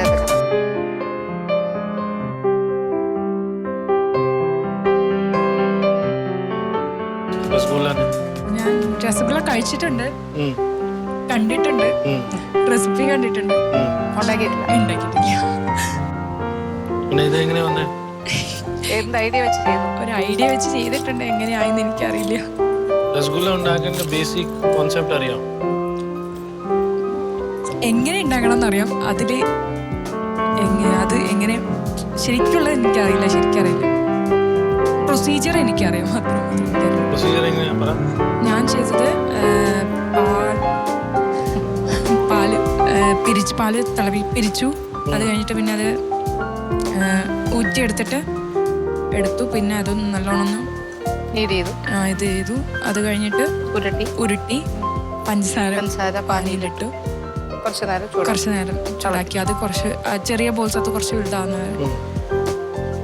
ഞാൻ രസഗുള കഴിച്ചിട്ടുണ്ട്, കണ്ടിട്ടുണ്ട്, റെസിപ്പി കണ്ടിട്ടുണ്ട്, ഉണ്ടാക്കിയിട്ടില്ല. എന്ത് ഐഡിയ വെച്ച് ചെയ്തു? ഒരു ഐഡിയ വെച്ച് ചെയ്തിട്ടുണ്ട്. എങ്ങനെയായെന്ന് എനിക്കറിയില്ല. രസഗുള ഉണ്ടാക്കേണ്ട ബേസിക് കോൺസെപ്റ്റ് അറിയാം. എങ്ങനെ ഉണ്ടാക്കണം എന്നറിയാം. അത് എങ്ങനെ ശരിക്കുള്ളത് എനിക്കറിയില്ല. ശരിക്കറിയില്ല. പ്രൊസീജിയർ എനിക്കറിയാം. ഞാൻ ചെയ്തത് പാല് പിരിച്ചു. അത് കഴിഞ്ഞിട്ട് പിന്നെ അത് ഊറ്റിയെടുത്തിട്ട് എടുത്തു. പിന്നെ അതൊന്ന് നല്ലോണം ഇത് ചെയ്തു. അത് കഴിഞ്ഞിട്ട് ഉരുട്ടി പഞ്ചസാര പാനിയിലിട്ടു. കുറച്ച് നേരം ചൂടാക്കി. അത് കുറച്ച് ചെറിയ ബോൾസ് അത് കുറച്ച് വലുതാവുന്ന.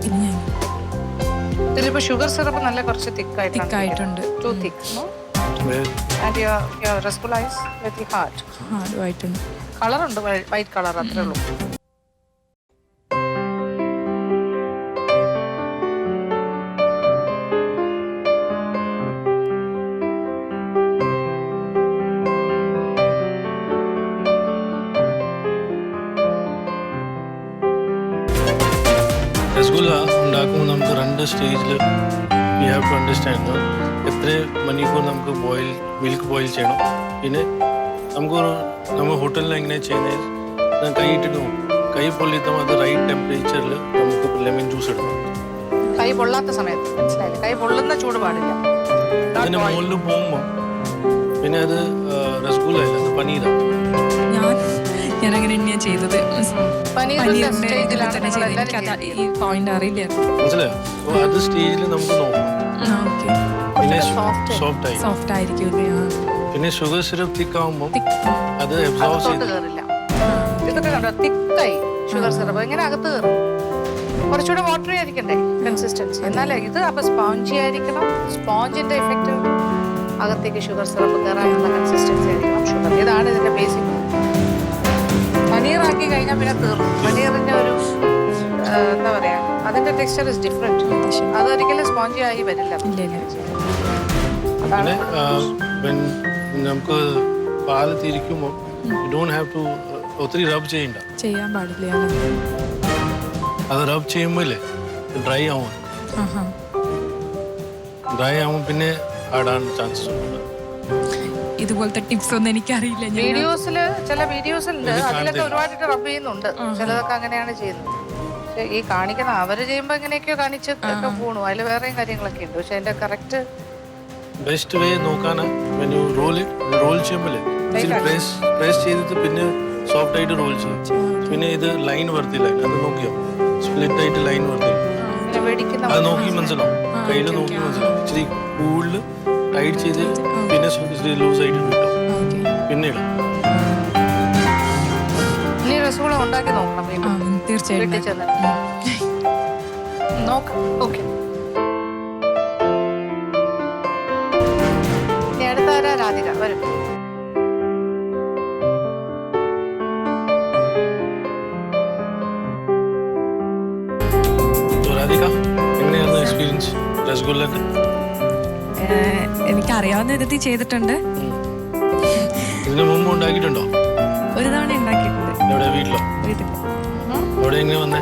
പിന്നെ ഇതിലിപ്പോ ഷുഗർ സിറപ്പ് നല്ല കുറച്ച് തിക്കായിട്ടുണ്ട്. ഹാർഡുമായിട്ടുണ്ട്. കളറുണ്ട്, വൈറ്റ് കളർ, അത്രേ ഉള്ളൂ. രസഗുള ഉണ്ടാക്കുമ്പോൾ നമുക്ക് 2 സ്റ്റേജിൽ വി ഹാവ് ടു അണ്ടർസ്റ്റാൻഡ് എത്ര മണിക്കൂർ നമുക്ക് മിൽക്ക് ബോയിൽ ചെയ്യണം. പിന്നെ നമ്മൾ ഹോട്ടലിൽ എങ്ങനെ ചെയ്യുന്നത്, കൈ ഇട്ടിട്ട് കൈ പൊള്ളിത്താൽ അത് റൈറ്റ് ടെമ്പറേച്ചറിൽ നമുക്ക് ലെമൺ ജ്യൂസ് എടുക്കണം. കൈ പൊള്ളാത്ത സമയത്ത് മനസ്സിലായില്ല, കൈ പൊള്ളുന്ന ചൂട് പാടില്ല. അതിന് മുകളിൽ പോകുമ്പോൾ പിന്നെ അത് രസഗുള അല്ല, അത് പനീറാണ്. ഞാനങ്ങനെ തന്നെയാണ് ചെയ്തത്. ഈ പോയിന്റ് അറിയില്ല. മനസ്സിലായോ? അത് സ്റ്റേജിൽ നമുക്ക് നോക്കാം. പിന്നെ സോഫ്റ്റ് ആയിരിക്കും. പിന്നെ ഷുഗർ സിറപ്പ് തിക്കാവുമ്പോൾ അത് അബ്സോർബ് കയറില്ല. ഇതൊക്കെ കണ്ടോ, തിക്കായി ഷുഗർ സിറപ്പ് എങ്ങനെ അകത്ത് കയറും? കുറച്ചുകൂടെ വാട്ടറി ആയിരിക്കണ്ടേ കൺസിസ്റ്റൻസി? എന്നാലേ ഇത് അപ്പൊ സ്പോഞ്ചി ആയിരിക്കണം. സ്പോഞ്ചിന്റെ എഫക്റ്റ് അകത്തേക്ക് ഷുഗർ സിറപ്പ് കയറാനുള്ള കൺസിസ്റ്റൻസി ആയിരിക്കണം ഷുഗർ. ഇതാണ് ഇതിന്റെ ബേസിക്. പനീറാക്കി കഴിഞ്ഞാൽ പിന്നെ തീർന്നു. പനീറിന്റെ ഒരു എന്താ പറയാ, അതിന്റെ ടെക്സ്ചർ ഇസ് ഡിഫറെന്റ്. അതൊരിക്കലും സ്പോഞ്ചി ആയി വരില്ല. പിന്നെ നമുക്ക് പാല് തിരിക്കുമ്പോൾ ഒത്തിരി റബ് ചെയ്യാൻ പാടില്ല. അത് റബ് ചെയ്യുമ്പോൾ ഡ്രൈ ആവും. പിന്നെ ആടാൻ ചാൻസസ് ഉണ്ട്. ഇതുപോലത്തെ ടിപ്സ് ഒന്നും എനിക്കറിയില്ല. ചില വീഡിയോസിലുണ്ട്, അതിലൊക്കെ ഒരുപാട് റബ് ചെയ്യുന്നുണ്ട്. ചിലതൊക്കെ അങ്ങനെയാണ് ചെയ്യുന്നത്. പക്ഷെ ഈ കാണിക്കുന്ന അവര് ചെയ്യുമ്പോ എങ്ങനെയൊക്കെയോ കാണിച്ചൊക്കെ പോണു. അതിൽ വേറെയും കാര്യങ്ങളൊക്കെ ഉണ്ട്. പക്ഷെ അതിന്റെ കറക്റ്റ് ബെസ്റ്റ് വേ നോക്കാനാ റോൾ ചെയ്യുമ്പോൾ പ്രസ് ചെയ്തിട്ട് പിന്നെ സോഫ്റ്റ് ആയിട്ട് റോൾ ചെയ്യും. പിന്നെ ഇത് ലൈൻ വർത്തില്ല, അത് നോക്കിയോ സ്പ്ലിറ്റ് ആയിട്ട് ലൈൻ വർത്തില്ല. അത് നോക്കി മനസ്സിലാവും, കയ്യിൽ നോക്കി മനസ്സിലാവും. ഇച്ചിരി കൂടുതൽ ടൈറ്റ് ചെയ്ത് പിന്നെ ലൂസ് ആയിട്ട് കിട്ടും. പിന്നെ രസഗുള ഉണ്ടാക്കി നോക്കണം. തീർച്ചയായിട്ടും നോക്കാം. ഓക്കെ, അടുത്ത രാധിക വരും. എക്സ്പീരിയൻസ് രസഗുല്ലന്റെ? എനിക്കറിയാവുന്ന വിധത്തിൽ ചെയ്തിട്ടുണ്ട്. ഇതിനു മുമ്പ് ഉണ്ടാക്കിയിട്ടുണ്ടോ? ഒരു തവണ ഉണ്ടാക്കിയിട്ടുണ്ട് എവിടെ? വീട്ടിലോ? വീട്ടിൽ. എവിടെ എങ്ങനെ വന്നേ?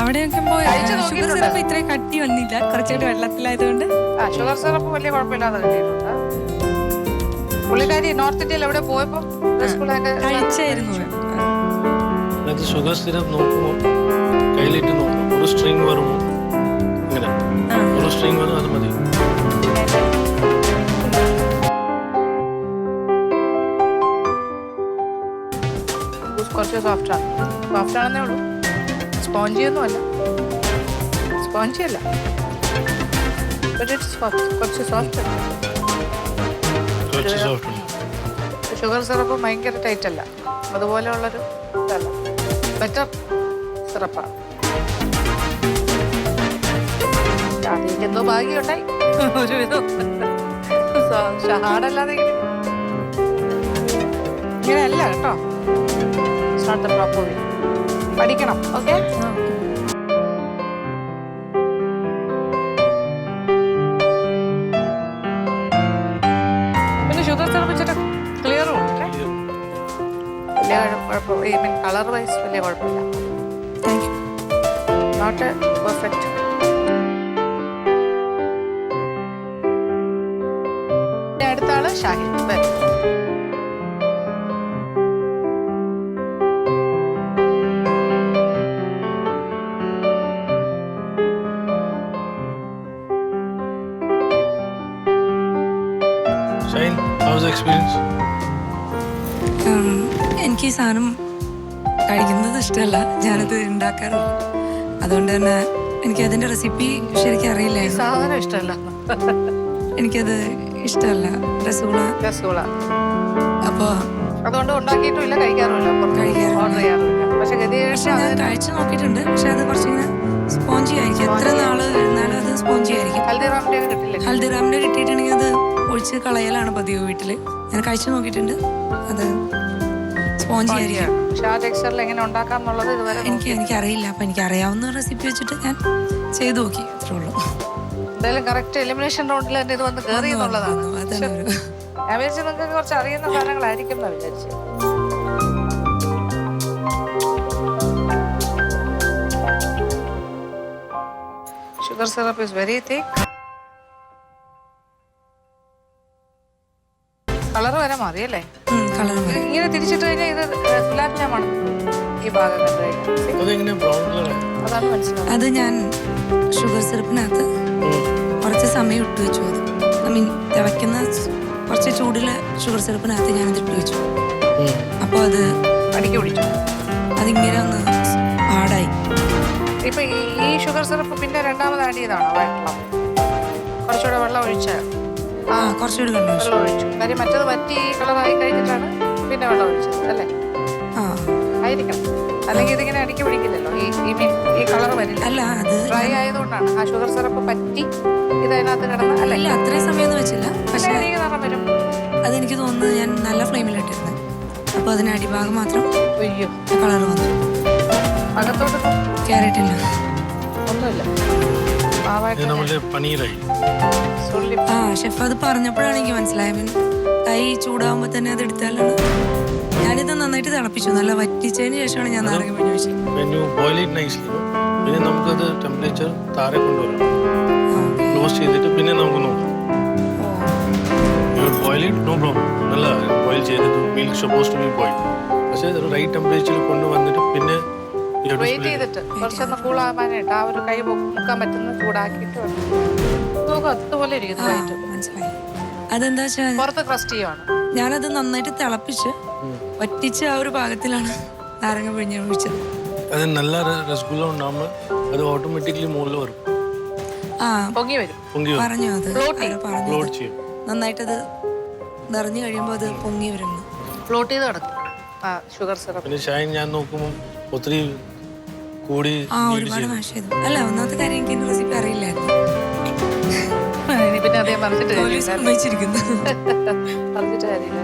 അവിടെ നോക്കുമ്പോൾ ഷുഗർ സിറപ്പ് ഇത്രയും കട്ടി വന്നില്ല, കുറച്ചുകൂടി വെള്ളത്തിലായതുകൊണ്ട്. ഷുഗർ സിറപ്പ് വലിയ കുഴപ്പമില്ലാതെ കിട്ടിയിട്ടുണ്ട്. പുള്ളിക്കാരി നോർത്ത് ഇന്ത്യയിൽ എവിടെ പോയപ്പോ കഴിച്ചായിരുന്നു. അതിനകത്ത് ഷുഗർ സിറപ്പ് നോക്കുമ്പോൾ കയ്യിലിട്ട് നോക്കണം. ഒരു സ്ട്രിങ് വരുമോ? ഇങ്ങനെ ഒരു സ്ട്രിങ് വരും, അത് മതി. കുറച്ച് സോഫ്റ്റാണ്. സോഫ്റ്റ് ആണെന്നേ ഉള്ളൂ, സ്പോഞ്ചി ഒന്നും അല്ല. സ്പോഞ്ചി അല്ല, കുറച്ച് സോഫ്റ്റ് ആണ്. കുറച്ച് സോഫ്റ്റ്. ഷുഗർ സിറപ്പ് ഭയങ്കര ടൈറ്റ് അല്ല, അതുപോലെയുള്ളൊരു ഇതല്ല. ബെറ്റർ സിറപ്പാണ്. എനിക്ക് എന്തോ ഭാഗ്യമുണ്ടായി ഒരുവിധം. ഹാർഡല്ലാതെ ഇങ്ങനെയല്ല കേട്ടോ. It's not the proper way. പഠിക്കണം. ഓക്കെ. പിന്നെ ഷുഗർ സിറപ്പ് വെച്ചിട്ട് ക്ലിയറും ഉണ്ട്. വലിയ കുഴപ്പം, ഐ മീൻ കളർ വൈസ് വലിയ കുഴപ്പമില്ല. Thank you. Not perfect. അടുത്ത ആള് Shahid. Shine, how was the experience? എനിക്ക് ഈ സാധനം കഴിക്കുന്നത് ഇഷ്ടമല്ല, ഞാനത് ഉണ്ടാക്കാറില്ല. അതുകൊണ്ട് തന്നെ എനിക്ക് അതിൻ്റെ റെസിപ്പി ശരിക്കും അറിയില്ലായിരുന്നു. സാധനം ഇഷ്ടമല്ല. എനിക്കത് ഇഷ്ടമല്ല, രസഗുള. അപ്പോൾ അതുകൊണ്ട് ഉണ്ടാക്കിയിട്ടുമില്ല, കഴിക്കാറുമില്ല, കഴിക്കാറുമില്ല. ഓർഡർ ചെയ്യാറുമില്ല. പക്ഷെ പക്ഷെ ഞാൻ കഴിച്ചു നോക്കിയിട്ടുണ്ട്. പക്ഷെ അത് കുറച്ചിങ്ങനെ സ്പോഞ്ചി ആയിരിക്കും. എത്ര നാള് ഇരുന്നാലും അത് സ്പോഞ്ചി ആയിരിക്കും. ഹൽദിറാമിന്റെ കിട്ടില്ല. ഹൽദിറാമിന്റെ കിട്ടിയിട്ടുണ്ടെങ്കിൽ അത് ഒഴിച്ച് കളയലാണ് പതിവ് വീട്ടില്. ഞാൻ കഴിച്ചു നോക്കിയിട്ടുണ്ട്, അത് സ്പോഞ്ചി ആയിരിക്കും. പക്ഷെ ആ ടെക്സ്ചറിൽ എങ്ങനെ ഉണ്ടാക്കാന്നുള്ളത് ഇതുവരെ എനിക്കറിയില്ല. അപ്പൊ എനിക്ക് അറിയാവുന്ന റെസിപ്പി വെച്ചിട്ട് ഞാൻ ചെയ്തു നോക്കി, അത്രേ ഉള്ളൂ. എന്തായാലും കറക്റ്റ് എലിമിനേഷൻ റൗണ്ടിൽ തന്നെ ഇത് വന്ന് കയറി എന്നുള്ളതാണ്. അതാണ് ഒരു ഞാൻ വിചാരിച്ചു നിങ്ങൾക്ക് കുറച്ച് അറിയുന്ന സാധനങ്ങളായിരിക്കും എന്നാ വിചാരിച്ചു. Sugar syrup is very thick. Colour വരെ മാറിയല്ലേ? കളർ ഇങ്ങനെ തിരിച്ചിട്ട് കഴിഞ്ഞാൽ ഇത് ഗുലാബ് ജാമാണ്. ഈ ഭാഗം കണ്ടു കഴിഞ്ഞാൽ അതെങ്ങനെ ബ്രൗൺ കളർ? അതാണ് മനസ്സിലാവും. അത് ഞാൻ ഷുഗർ സിറപ്പിനകത്ത് കുറച്ച് സമയം ഇട്ട് വെച്ചു. അത് ഐ മീൻ തിളയ്ക്കുന്ന കുറച്ച് ചൂടില് ഷുഗർ സിറപ്പിനകത്ത് ഞാനത് ഇട്ട് വെച്ചു. അപ്പോൾ അത് അടിക്ക് പിടിച്ചു. അതിങ്ങനെ ഒന്ന് ഹാർഡായി. ഇപ്പൊ ഈ ഷുഗർ സിറപ്പ് പിന്നെ രണ്ടാമത് ആഡ് ചെയ്താണോ വെള്ളം? കുറച്ചുകൂടെ വെള്ളം ഒഴിച്ച? കുറച്ചുകൂടി വെള്ളം ഒഴിച്ചു. കാര്യം മറ്റത് വറ്റി ഈ കളറായി കഴിഞ്ഞിട്ടാണ് പിന്നെ വെള്ളം ഒഴിച്ചത് അല്ലേ? ആയിരിക്കണം, അല്ലെങ്കിൽ ഇതിങ്ങനെ അടിക്ക് പിടിക്കില്ലല്ലോ. ഈ കളർ വരില്ല. അല്ല, അത് ഡ്രൈ ആയതുകൊണ്ടാണ് ആ ഷുഗർ സിറപ്പ് പറ്റി ഇതിനകത്ത് കിടന്ന്. അല്ല, അത്രയും സമയമൊന്നും വെച്ചില്ല. പക്ഷേ നിറം വരും. അതെനിക്ക് തോന്നുന്നത് ഞാൻ നല്ല ഫ്ലെയിമിലിട്ടിരുന്നത്. അപ്പോൾ അതിന് അടിഭാഗം മാത്രം അയ്യോ കളർ വന്നു. അകത്തോട്ട് കയറിയിട്ടില്ല, ഒന്നുമില്ല. പനീറായി. ഷെഫ് അത് പറഞ്ഞപ്പോഴാണ് എനിക്ക് മനസ്സിലായത്. മീൻ കൈ ചൂടാകുമ്പോൾ തന്നെ അത് എടുത്താലാണ്. ഞാനിത് നന്നായിട്ട് തിളപ്പിച്ചു, നല്ല വറ്റിച്ചതിന് ശേഷമാണ് ഞാൻ നാരങ്ങ പിഴിഞ്ഞ് വെച്ചത്. പിന്നെ നമുക്കത് ടെമ്പറേച്ചർ താഴെ കൊണ്ടുവരണം. ക്ലോസ് ചെയ്തിട്ട് പിന്നെ നമുക്ക് നോക്കാം. Boil it no problem. നല്ല ബോയിൽ ചെയ്തിട്ട് milk suppose to be boil. പക്ഷേ റൈറ്റ് ടെമ്പറേച്ചറിൽ കൊണ്ടുവന്നിട്ട് പിന്നെ വെയിറ്റ് ചെയ്തിട്ട് കുറച്ചൊന്ന് കൂളാകാനായിട്ട് ആ ഒരു കൈ മുക്കാൻ പറ്റുന്ന ചൂടാക്കിയിട്ട് അതുപോലെ മനസ്സിലായി. അതെന്താ വെച്ചാൽ പുറത്ത് ക്രസ്റ്റ് ചെയ്യുവാണ്. ഞാനത് നന്നായിട്ട് തിളപ്പിച്ച് വറ്റിച്ച് ആ ഒരു പാകത്തിലാണ് നാരങ്ങ പിഴിഞ്ഞ് ഒഴിച്ചത്. അത് നല്ല രസഗുല്ല ഉണ്ടാകുമ്പോൾ അത് ഓട്ടോമാറ്റിക്കലി മുകളിൽ വരും. പൊങ്ങി വരും. പറഞ്ഞു, അത് ഫ്ലോട്ട് ചെയ്യും. നന്നായിട്ടത് നിറഞ്ഞു കഴിയുമ്പോൾ അത് പൊങ്ങി വരുന്നു, ഫ്ലോട്ട് ചെയ്ത് കിടക്കും ഷുഗർ സിറപ്പ്. പിന്നെ ഷൈൻ ഞാൻ നോക്കുമ്പോൾ ഒത്തിരി കൂടി ഒരുപാട് മാഷ് ചെയ്തു. അല്ല, ഒന്നാമത്തെ കാര്യം എനിക്ക് റെസിപ്പി അറിയില്ലായിരുന്നു. പിന്നെ അതേ പറഞ്ഞിട്ട് സംഭവിച്ചിരിക്കുന്നു. പറഞ്ഞിട്ട് കാര്യമില്ല.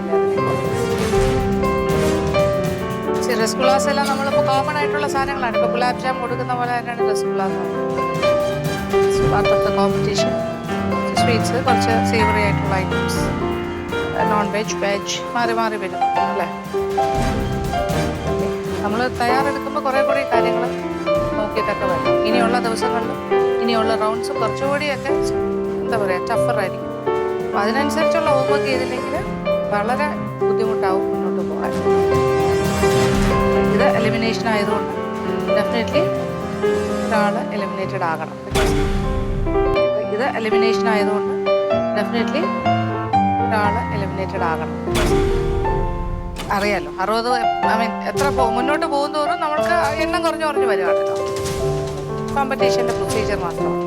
രസഗുളാസ് എല്ലാം നമ്മളിപ്പോൾ കോമൺ ആയിട്ടുള്ള സാധനങ്ങളാണ്. ഇപ്പൊ ഗുലാബ് ജാം കൊടുക്കുന്ന പോലെ തന്നെയാണ് രസഗുള എന്ന് പറയുന്നത്. Part of the competition. Sweets, കുറച്ച് സേവറി ആയിട്ടുള്ള ഐറ്റംസ്, നോൺ വെജ്, വെജ് മാറി മാറി വരും അല്ലേ. നമ്മൾ തയ്യാറെടുക്കുമ്പോൾ കുറേ കൂടി കാര്യങ്ങൾ നോക്കിയിട്ടൊക്കെ വരും. ഇനിയുള്ള ദിവസങ്ങളിലും ഇനിയുള്ള റൗണ്ട്സ് കുറച്ചുകൂടിയൊക്കെ എന്താ പറയുക ടഫറായിരിക്കും. അപ്പോൾ അതിനനുസരിച്ചുള്ള ഹോംവർക്ക് ചെയ്തില്ലെങ്കിൽ വളരെ ബുദ്ധിമുട്ടാവും മുന്നോട്ട് പോകാൻ. ഇത് എലിമിനേഷൻ ആയതുകൊണ്ട് ഡെഫിനറ്റ്ലി ഒരാൾ എലിമിനേറ്റഡ് ആകണം. ഇത് എലിമിനേഷൻ ആയതുകൊണ്ട് ഡെഫിനറ്റ്ലി ഒരാൾ എലിമിനേറ്റഡ് ആകണം. അറിയാലോ 60 ഐ മീൻ എത്ര മുന്നോട്ട് പോകും തോറും നമ്മൾക്ക് എണ്ണം കുറഞ്ഞു വരികയാണല്ലോ. കോമ്പറ്റീഷൻ്റെ പ്രൊസീജിയർ മാത്രമാണ്.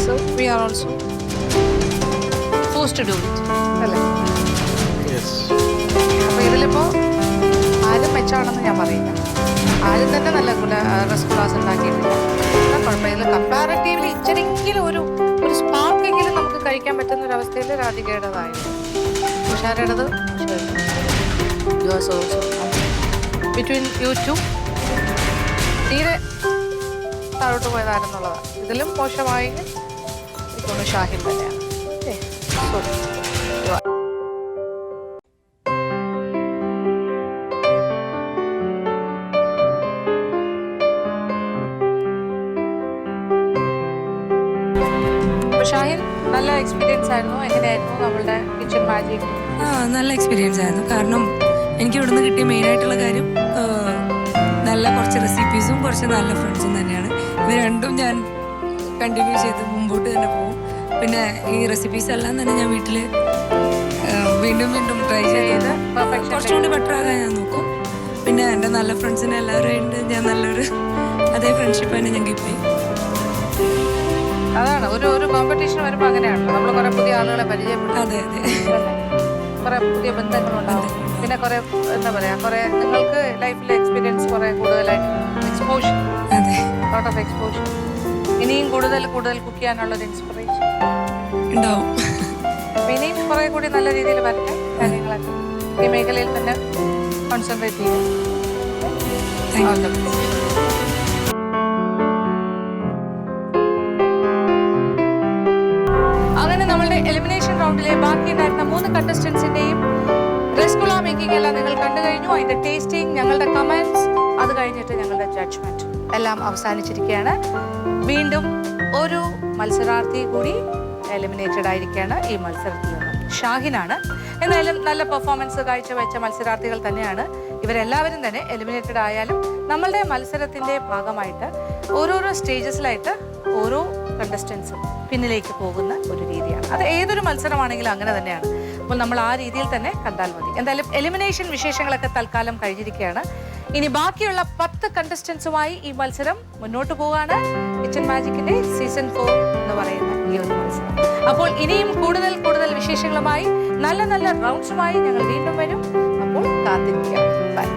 So we are also forced to do it അല്ലേ. അപ്പോൾ ഇതിലിപ്പോൾ ആരും മെച്ചാണെന്ന് ഞാൻ പറയില്ല. ആരും തന്നെ നല്ല റെസ്റ്റ് ക്ലാസ് ഉണ്ടാക്കിയിട്ടില്ല. കുഴപ്പമില്ല. കമ്പാരിറ്റീവ്ലി ഇച്ചിരിയെങ്കിലും ഒരു സ്പാർക്കെങ്കിലും നമുക്ക് കഴിക്കാൻ പറ്റുന്ന ഒരവസ്ഥയിൽ രാധികയുടേതായിരുന്നു. ഉഷാരുടേത് ബിറ്റ്വീൻ യു ടു തീരെ താഴോട്ട് പോയതാരെന്നുള്ളതാണ്. ഇതിലും മോശമായി തോന്നുന്നു ഷാഹിൻ തന്നെയാണ്. ഷാഹിൻ നല്ല എക്സ്പീരിയൻസ് ആയിരുന്നു. എങ്ങനെയായിരുന്നു നമ്മളുടെ കിച്ചൺ മാജിക്? നല്ല എക്സ്പീരിയൻസ് ആയിരുന്നു. കാരണം എനിക്ക് ഇവിടുന്ന് കിട്ടിയ മെയിനായിട്ടുള്ള കാര്യം നല്ല കുറച്ച് റെസിപ്പീസും കുറച്ച് നല്ല ഫ്രണ്ട്സും തന്നെയാണ്. ഇത് രണ്ടും ഞാൻ കണ്ടിന്യൂ ചെയ്ത് മുമ്പോട്ട് തന്നെ പോകും. പിന്നെ ഈ റെസിപ്പീസ് എല്ലാം തന്നെ ഞാൻ വീട്ടിൽ വീണ്ടും വീണ്ടും ട്രൈ ചെയ്ത് കുറച്ചുകൂടി ബെറ്റർ ആകാൻ ഞാൻ നോക്കും. പിന്നെ എൻ്റെ നല്ല ഫ്രണ്ട്സിനെ എല്ലാവരും ഞാൻ നല്ലൊരു അതേ ഫ്രണ്ട്ഷിപ്പ് തന്നെ ഞാൻ കീപ്പ് ചെയ്യും. അതാണ് ഒരു കോമ്പറ്റീഷൻ വരുമ്പോൾ അങ്ങനെയാണല്ലോ. നമ്മൾ കുറേ പുതിയ ആളുകളെ പരിചയപ്പെടും. അതെ അതെ, കുറേ പുതിയ ബന്ധങ്ങളുണ്ടാവും. പിന്നെ കുറേ എന്താ പറയുക, കുറേ നിങ്ങൾക്ക് ലൈഫിലെ എക്സ്പീരിയൻസ് കുറേ കൂടുതലായിട്ട് എക്സ്പോഷർ, അതെ, ലോട്ട് ഓഫ് എക്സ്പോഷർ. ഇനിയും കൂടുതൽ കുക്ക് ചെയ്യാനുള്ളൊരു ഇൻസ്പിറേഷൻ ഉണ്ടാവും. ഇനിയും കുറേ കൂടി നല്ല രീതിയിൽ വരട്ടെ കാര്യങ്ങളൊക്കെ. ഈ മേഖലയിൽ തന്നെ കോൺസെൻട്രേറ്റ് ചെയ്യുക. അങ്ങനെ നമ്മളുടെ എലിമിനേഷൻ റൗണ്ടിലെ ബാക്കി ഉണ്ടായിരുന്ന 3 കണ്ടസ്റ്റൻസിന്റെയും റസ്ഗുള മേക്കിംഗ് എല്ലാം നിങ്ങൾ കണ്ടു കഴിഞ്ഞു. അതിന്റെ ടേസ്റ്റിംഗ്, ഞങ്ങളുടെ കമന്റ്സ്, അത് കഴിഞ്ഞിട്ട് ഞങ്ങളുടെ ജഡ്ജ്മെന്റ് എല്ലാം അവസാനിച്ചിരിക്കുകയാണ്. വീണ്ടും ഒരു മത്സരാർത്ഥി കൂടി എലിമിനേറ്റഡ് ആയിരിക്കുകയാണ് ഈ മത്സരത്തിൽ നിന്ന്. ഷാഹിനാണ്. എന്തായാലും നല്ല പെർഫോമൻസ് കാഴ്ചവെച്ച മത്സരാർത്ഥികൾ തന്നെയാണ് ഇവരെല്ലാവരും തന്നെ. എലിമിനേറ്റഡ് ആയാലും നമ്മളുടെ മത്സരത്തിന്റെ ഭാഗമായിട്ട് ഓരോരോ സ്റ്റേജസിലായിട്ട് ഓരോ കണ്ടസ്റ്റൻസും പിന്നിലേക്ക് പോകുന്ന ഒരു രീതിയാണ്. അത് ഏതൊരു മത്സരമാണെങ്കിലും അങ്ങനെ തന്നെയാണ്. അപ്പോൾ നമ്മൾ ആ രീതിയിൽ തന്നെ കണ്ടാൽ മതി. എന്തായാലും എലിമിനേഷൻ വിശേഷങ്ങളൊക്കെ തൽക്കാലം കഴിഞ്ഞിരിക്കുകയാണ്. ഇനി ബാക്കിയുള്ള 10 കണ്ടസ്റ്റൻസുമായി ഈ മത്സരം മുന്നോട്ട് പോവുകയാണ്. കിച്ചൺ മാജിക്കിന്റെ സീസൺ 4 എന്ന് പറയുന്ന ഈ ഒരു മത്സരം. അപ്പോൾ ഇനിയും കൂടുതൽ വിശേഷങ്ങളുമായി നല്ല റൗണ്ട്സുമായി ഞങ്ങൾ വീണ്ടും വരും. അപ്പോൾ കാത്തിരിക്കുക. ബൈ.